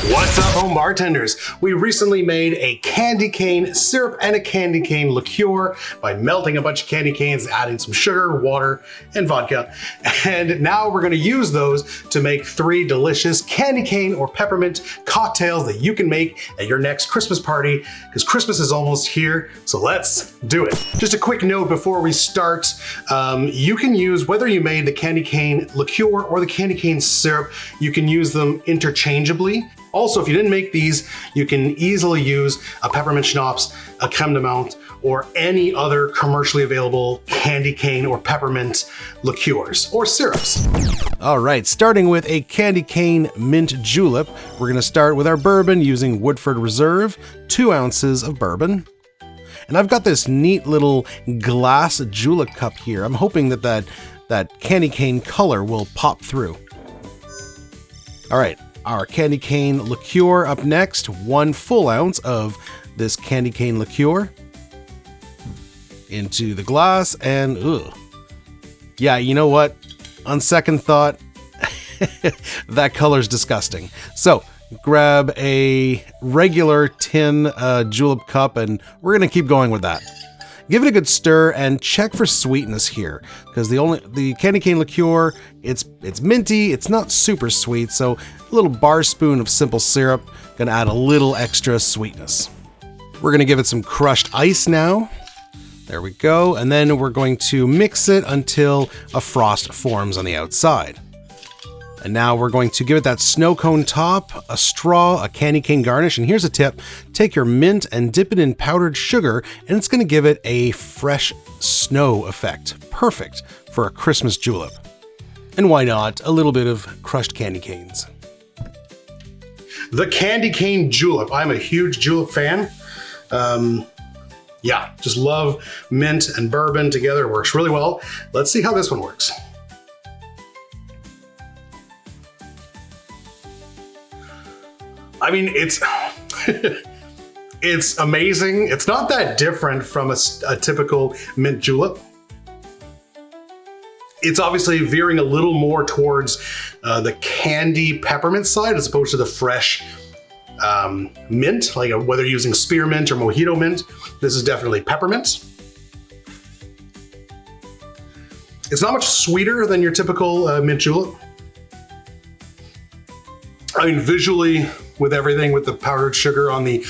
What's up, home bartenders? We recently made a candy cane syrup and a candy cane liqueur by melting a bunch of candy canes, adding some sugar, water, and vodka. And now we're gonna use those to make 3 delicious candy cane or peppermint cocktails that you can make at your next Christmas party, because Christmas is almost here, so let's do it. Just a quick note before we start, you can use, whether you made the candy cane liqueur or the candy cane syrup, you can use them interchangeably. Also, if you didn't make these, you can easily use a peppermint schnapps, a crème de menthe, or any other commercially available candy cane or peppermint liqueurs or syrups. All right, starting with a Candy Cane Mint Julep, we're gonna start with our bourbon using Woodford Reserve, 2 ounces of bourbon. And I've got this neat little glass julep cup here. I'm hoping that candy cane color will pop through. All right. Our candy cane liqueur up next, 1 full ounce of this candy cane liqueur into the glass, and yeah, you know what? On second thought, that color's disgusting. So grab a regular tin julep cup, and we're gonna keep going with that. Give it a good stir and check for sweetness here, because the candy cane liqueur, it's minty, it's not super sweet, so a little bar spoon of simple syrup gonna add a little extra sweetness. We're gonna give it some crushed ice now. There we go, and then we're going to mix it until a frost forms on the outside. And now we're going to give it that snow cone top, a straw, a candy cane garnish, and here's a tip. Take your mint and dip it in powdered sugar, and it's gonna give it a fresh snow effect. Perfect for a Christmas julep. And why not a little bit of crushed candy canes. The Candy Cane Julep. I'm a huge julep fan. Yeah, just love mint and bourbon together. It works really well. Let's see how this one works. I mean, it's it's amazing. It's not that different from a typical mint julep. It's obviously veering a little more towards the candy peppermint side as opposed to the fresh mint, like whether you're using spearmint or mojito mint. This is definitely peppermint. It's not much sweeter than your typical mint julep. I mean, visually, with everything, with the powdered sugar on the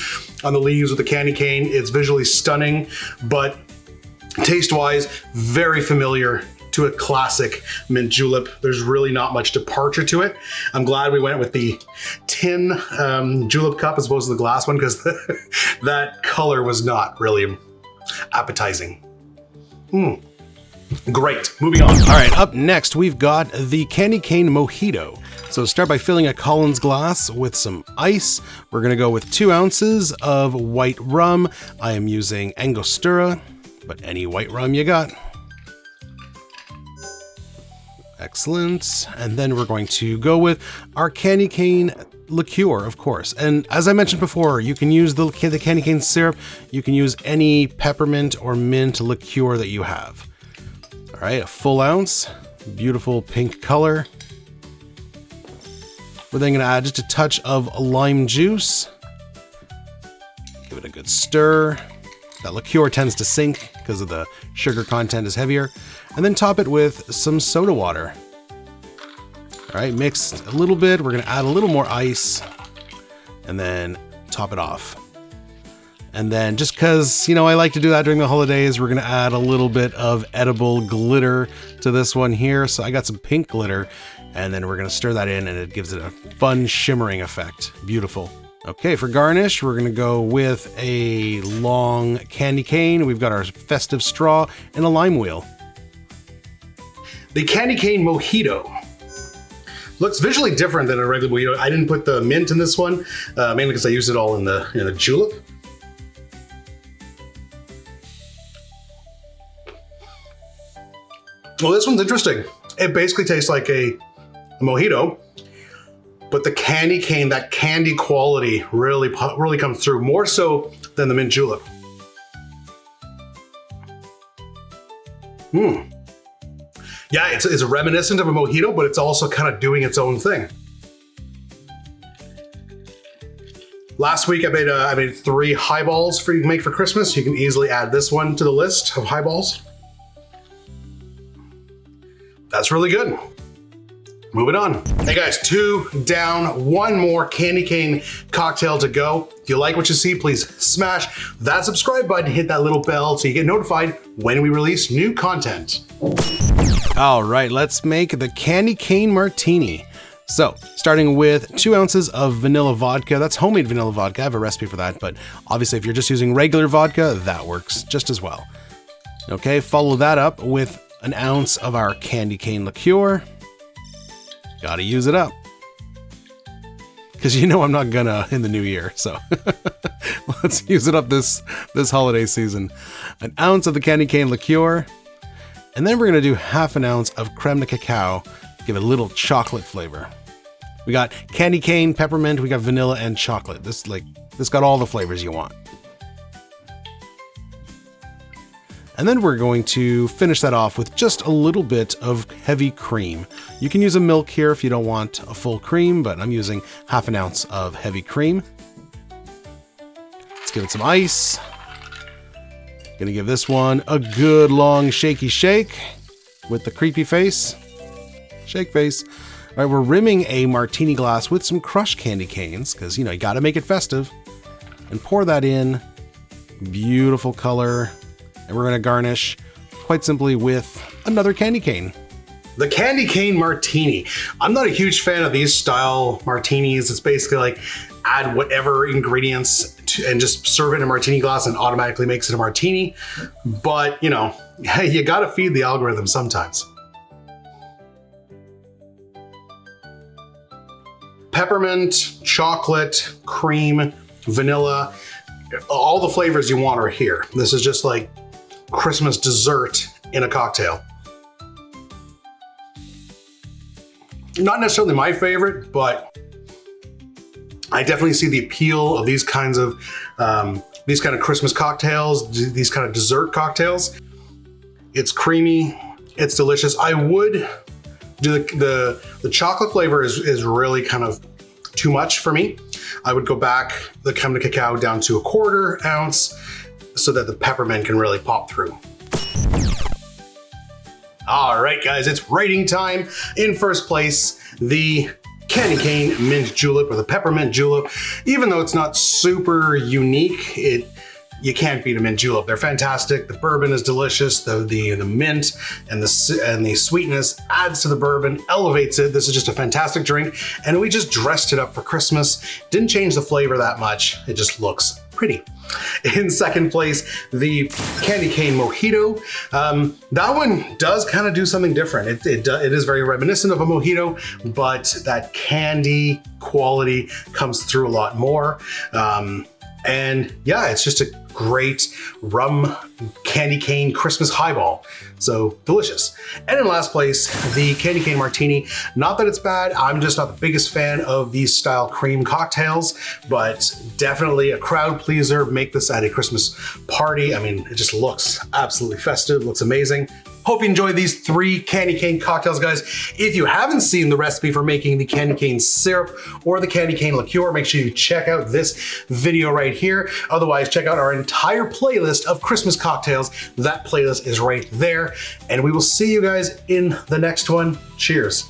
leaves with the candy cane, it's visually stunning, but taste-wise, very familiar to a classic mint julep. There's really not much departure to it. I'm glad we went with the tin julep cup as opposed to the glass one, because that color was not really appetizing. Great, moving on. All right, up next, we've got the Candy Cane Mojito. So start by filling a Collins glass with some ice. We're gonna go with 2 ounces of white rum. I am using Angostura, but any white rum you got. Excellent. And then we're going to go with our candy cane liqueur, of course. And as I mentioned before, you can use the candy cane syrup. You can use any peppermint or mint liqueur that you have. All right, a full ounce, beautiful pink color. We're then gonna add just a touch of lime juice. Give it a good stir. That liqueur tends to sink because of the sugar content is heavier. And then top it with some soda water. All right, mix a little bit. We're gonna add a little more ice and then top it off. And then just because, you know, I like to do that during the holidays, we're gonna add a little bit of edible glitter to this one here. So I got some pink glitter, and then we're gonna stir that in, and it gives it a fun shimmering effect. Beautiful. Okay, for garnish, we're gonna go with a long candy cane. We've got our festive straw and a lime wheel. The Candy Cane Mojito looks visually different than a regular mojito. I didn't put the mint in this one, mainly because I used it all in the julep. Well, this one's interesting. It basically tastes like a mojito, but the candy cane, that candy quality really comes through, more so than the mint julep. Yeah, it's reminiscent of a mojito, but it's also kind of doing its own thing. Last week I made 3 highballs for you to make for Christmas. You can easily add this one to the list of highballs. That's really good. Moving on. Hey guys, 2 down, 1 more candy cane cocktail to go. If you like what you see, please smash that subscribe button, hit that little bell so you get notified when we release new content. All right, let's make the Candy Cane Martini. So, starting with 2 ounces of vanilla vodka. That's homemade vanilla vodka. I have a recipe for that, but obviously if you're just using regular vodka, that works just as well. Okay, follow that up with an ounce of our Candy Cane Liqueur. Gotta use it up. Because you know I'm not gonna in the new year, so let's use it up this holiday season. An ounce of the Candy Cane Liqueur. And then we're gonna do half an ounce of creme de cacao. Give it a little chocolate flavor. We got candy cane, peppermint, we got vanilla and chocolate. This got all the flavors you want. And then we're going to finish that off with just a little bit of heavy cream. You can use a milk here if you don't want a full cream, but I'm using half an ounce of heavy cream. Let's give it some ice. Gonna give this one a good long shaky shake with the creepy face. Shake face. All right, we're rimming a martini glass with some crushed candy canes because, you know, you got to make it festive. And pour that in. Beautiful color. And we're going to garnish quite simply with another candy cane. The Candy Cane Martini. I'm not a huge fan of these style martinis. It's basically like add whatever ingredients and just serve it in a martini glass and automatically makes it a martini. But, you know, you got to feed the algorithm sometimes. Peppermint, chocolate, cream, vanilla, all the flavors you want are here. This is just like Christmas dessert in a cocktail. Not necessarily my favorite, but I definitely see the appeal of these kind of Christmas cocktails, these kind of dessert cocktails. It's creamy, it's delicious. I would do the chocolate flavor is really kind of too much for me. I would go back the creme de cacao down to 1/4 ounce so that the peppermint can really pop through. All right, guys, it's rating time. In first place, the Candy Cane Mint Julep or the Peppermint Julep. Even though it's not super unique, you can't beat a mint julep. They're fantastic. The bourbon is delicious. The mint and the sweetness adds to the bourbon, elevates it. This is just a fantastic drink. And we just dressed it up for Christmas. Didn't change the flavor that much. It just looks pretty. In second place, the Candy Cane Mojito. That one does kind of do something different. It is very reminiscent of a mojito, but that candy quality comes through a lot more. And yeah, it's just a great rum candy cane Christmas highball. So delicious. And in last place, the Candy Cane Martini. Not that it's bad, I'm just not the biggest fan of these style cream cocktails, but definitely a crowd pleaser. Make this at a Christmas party. I mean, it just looks absolutely festive, looks amazing. Hope you enjoyed these 3 candy cane cocktails, guys. If you haven't seen the recipe for making the candy cane syrup or the candy cane liqueur, make sure you check out this video right here. Otherwise, check out our entire playlist of Christmas cocktails. That playlist is right there. And we will see you guys in the next one. Cheers.